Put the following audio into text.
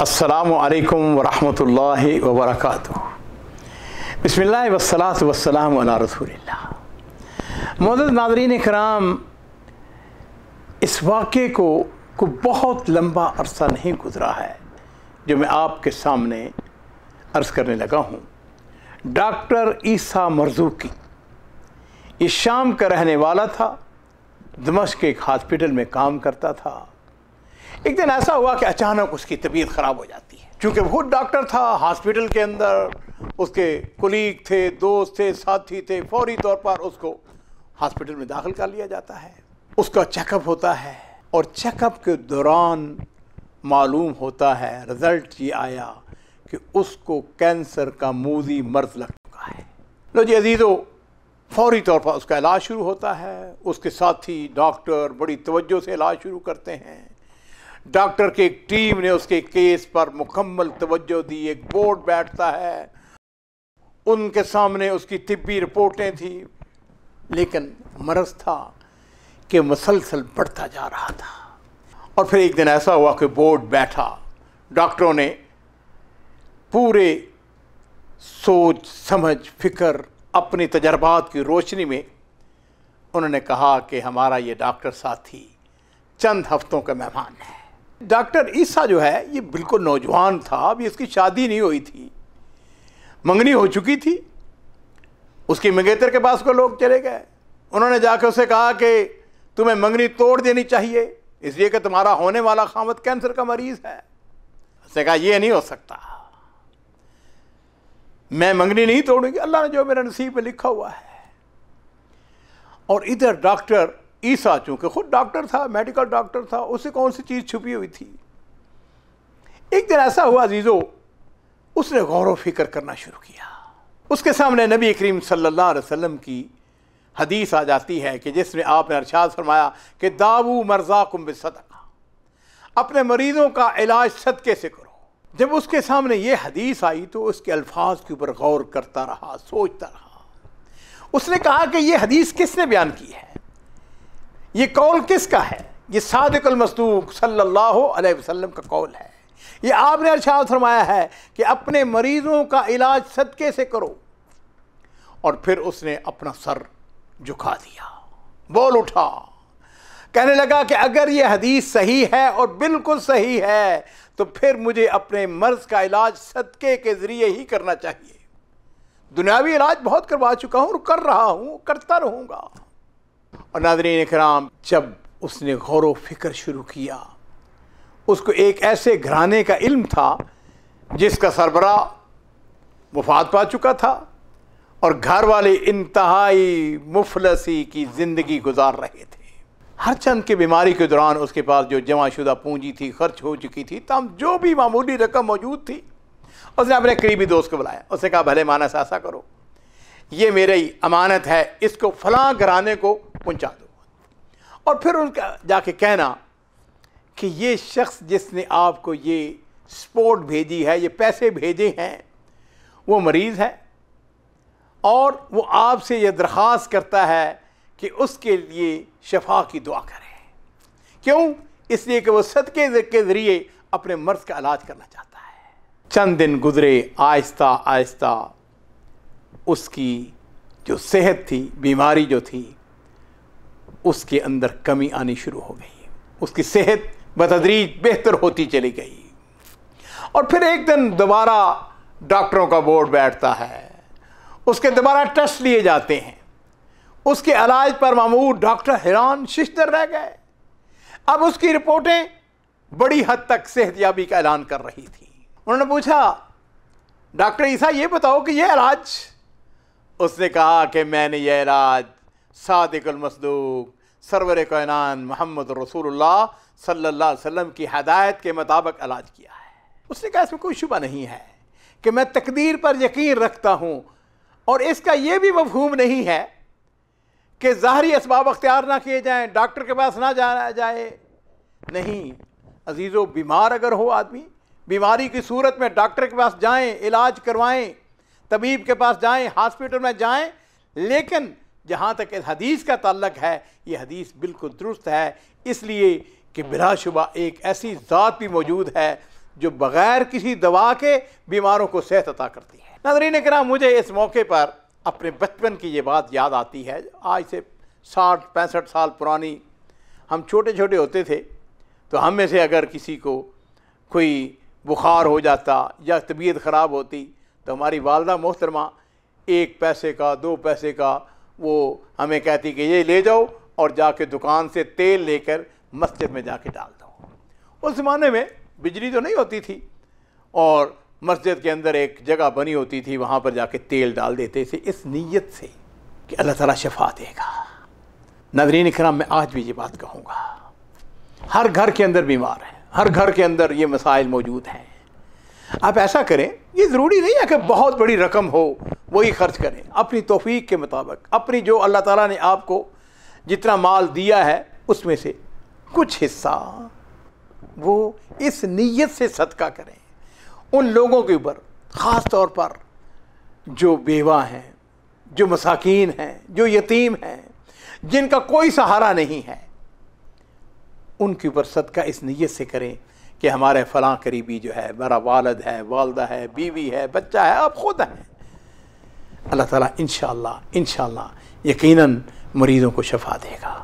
अस्सलामु अलैकुम वरहमतुल्लाहि वबरकातुहू। बिस्मिल्लाह वस्सलातु वस्सलामु अला रसूलिल्लाह। मोअज़्ज़ज़ नाज़रीन किराम, इस वाक़े को बहुत लंबा अरसा नहीं गुज़रा है जो मैं आपके सामने अर्ज़ करने लगा हूँ। डॉक्टर ईसा मरज़ूकी ये शाम का रहने वाला था, दमिश्क के एक हॉस्पिटल में काम करता था। एक दिन ऐसा हुआ कि अचानक उसकी तबीयत ख़राब हो जाती है। चूँकि वो डॉक्टर था, हॉस्पिटल के अंदर उसके कुलीग थे, दोस्त थे, साथी थे, फौरी तौर पर उसको हॉस्पिटल में दाखिल कर लिया जाता है। उसका चेकअप होता है और चेकअप के दौरान मालूम होता है, रिज़ल्ट ये आया कि उसको कैंसर का मूज़ी मर्ज़ लग चुका है। लो जी अजीज़ों, फौरी तौर पर उसका इलाज शुरू होता है। उसके साथी डॉक्टर बड़ी तवज्जो से इलाज शुरू करते हैं। डॉक्टर की एक टीम ने उसके केस पर मुकम्मल तवज्जो दी। एक बोर्ड बैठता है, उनके सामने उसकी तिब्बी रिपोर्टें थी, लेकिन मर्ज़ था कि मुसलसल बढ़ता जा रहा था। और फिर एक दिन ऐसा हुआ कि बोर्ड बैठा, डॉक्टरों ने पूरे सोच समझ फिक्र अपनी तजर्बात की रोशनी में उन्होंने कहा कि हमारा ये डॉक्टर साथी चंद हफ्तों का मेहमान है। डॉक्टर ईसा जो है ये बिल्कुल नौजवान था, अभी इसकी शादी नहीं हुई थी, मंगनी हो चुकी थी। उसकी मंगेतर के पास को लोग चले गए। उन्होंने जाकर उसे कहा कि तुम्हें मंगनी तोड़ देनी चाहिए, इसलिए कि तुम्हारा होने वाला खामद कैंसर का मरीज़ है। उसने कहा यह नहीं हो सकता, मैं मंगनी नहीं तोड़ूंगी, अल्लाह ने जो मेरे नसीब में लिखा हुआ है। और इधर डॉक्टर ईसा चूँकि खुद डॉक्टर था, मेडिकल डॉक्टर था, उसे कौन सी चीज़ छुपी हुई थी। एक दिन ऐसा हुआ अजीज़ों, उसने गौर व फिक्र करना शुरू किया। उसके सामने नबी करीम सल्लल्लाहु अलैहि वसल्लम की हदीस आ जाती है कि जिसमें आपने इरशाद फरमाया कि दावू मर्ज़ाकुम बिस्सदक़ा, अपने मरीज़ों का इलाज सदक़े से करो। जब उसके सामने ये हदीस आई तो उसके अल्फाज के ऊपर गौर करता रहा, सोचता रहा। उसने कहा कि ये हदीस किसने बयान की है, ये कौल किसका है। ये सादिक़ुल मस्दूक़ सल्लल्लाहु अलैहि वसल्लम का कौल है। ये आपने इरशाद फरमाया है कि अपने मरीज़ों का इलाज सदक़े से करो। और फिर उसने अपना सर झुका दिया, बोल उठा, कहने लगा कि अगर ये हदीस सही है और बिल्कुल सही है तो फिर मुझे अपने मर्ज़ का इलाज सदक़े के ज़रिए ही करना चाहिए। दुनियावी इलाज बहुत करवा चुका हूँ और कर रहा हूँ, करता रहूँगा। और नाज़रीन किराम, जब उसने गौर व फिक्र शुरू किया, उसको एक ऐसे घराने का इल्म था जिसका सरबरा वफ़ात पा चुका था और घर वाले इंतहाई मुफलसी की ज़िंदगी गुजार रहे थे। हर चंद की बीमारी के दौरान उसके पास जो जमाशुदा पूंजी थी खर्च हो चुकी थी, तमाम जो भी मामूली रकम मौजूद थी, उसने अपने करीबी दोस्त को बुलाया। उसने कहा भले मानस ऐसा करो, ये मेरी अमानत है, इसको फलां घराने को पहुंचा दो। और फिर उनका जाके कहना कि ये शख्स जिसने आपको ये सपोर्ट भेजी है, ये पैसे भेजे हैं, वो मरीज़ है और वो आपसे ये दरख्वास्त करता है कि उसके लिए शफा की दुआ करें। क्यों? इसलिए कि वो सदक़े के ज़रिए अपने मर्ज़ का इलाज करना चाहता है। चंद दिन गुज़रे, आहिस्ता आहिस्ता उसकी जो सेहत थी, बीमारी जो थी, उसके अंदर कमी आनी शुरू हो गई। उसकी सेहत बतदरीज बेहतर होती चली गई। और फिर एक दिन दोबारा डॉक्टरों का बोर्ड बैठता है, उसके दोबारा टेस्ट लिए जाते हैं। उसके इलाज पर मामूर डॉक्टर हैरान शिश्तर रह गए। अब उसकी रिपोर्टें बड़ी हद तक सेहतयाबी का ऐलान कर रही थी। उन्होंने पूछा, डॉक्टर ईसा ये बताओ कि यह इलाज। उसने कहा कि मैंने यह इलाज सादिक़ुल मस्दूक़ सरवर कायनात मोहम्मद रसूलुल्लाह सल्लल्लाहु अलैहि वसल्लम की हदायत के मुताबिक इलाज किया है। उसने कहा इसमें कोई शुबा नहीं है कि मैं तकदीर पर यकीन रखता हूँ और इसका यह भी मफहूम नहीं है कि ज़ाहरी असबाब अख्तियार ना किए जाएं, डॉक्टर के पास ना जाना जाए। नहीं अजीज़ों, बीमार अगर हो आदमी, बीमारी की सूरत में डॉक्टर के पास जाएं, इलाज करवाएं, तबीब के पास जाएं, हॉस्पिटल में जाएं। लेकिन जहाँ तक इस हदीस का ताल्लुक है, ये हदीस बिल्कुल दुरुस्त है, इसलिए कि बिलाशुबा एक ऐसी ज़ात भी मौजूद है जो बग़ैर किसी दवा के बीमारों को सेहत अता करती है। नाज़रीन किराम, मुझे इस मौके पर अपने बचपन की ये बात याद आती है। आज से 60-65 साल पुरानी, हम छोटे छोटे होते थे तो हम में से अगर किसी को कोई बुखार हो जाता या तबीयत ख़राब होती तो हमारी वालदा मोहतरमा 1 पैसे का 2 पैसे का वो हमें कहती कि ये ले जाओ और जाके दुकान से तेल लेकर मस्जिद में जाके डाल दो। उस ज़माने में बिजली तो नहीं होती थी और मस्जिद के अंदर एक जगह बनी होती थी, वहाँ पर जाके तेल डाल देते थे इस नीयत से कि अल्लाह ताला शफा देगा। नाज़रीन इकराम, मैं आज भी ये बात कहूँगा, हर घर के अंदर बीमार है, हर घर के अंदर ये मसाइल मौजूद हैं। आप ऐसा करें, ये ज़रूरी नहीं है कि बहुत बड़ी रकम हो वही खर्च करें, अपनी तौफीक के मुताबिक, अपनी जो अल्लाह ताला ने आपको जितना माल दिया है उसमें से कुछ हिस्सा वो इस नीयत से सदका करें उन लोगों के ऊपर, ख़ास तौर पर जो बेवा हैं, जो मसाकीन हैं, जो यतीम हैं, जिनका कोई सहारा नहीं है, उनके ऊपर सदका इस नीयत से करें कि हमारे फ़लाँ करीबी जो है, मेरा वालिद है, वालदा है, बीवी है, बच्चा है, आप ख़ुद हैं, अल्लाह ताला इंशाअल्लाह यकीनन मरीज़ों को शफा देगा।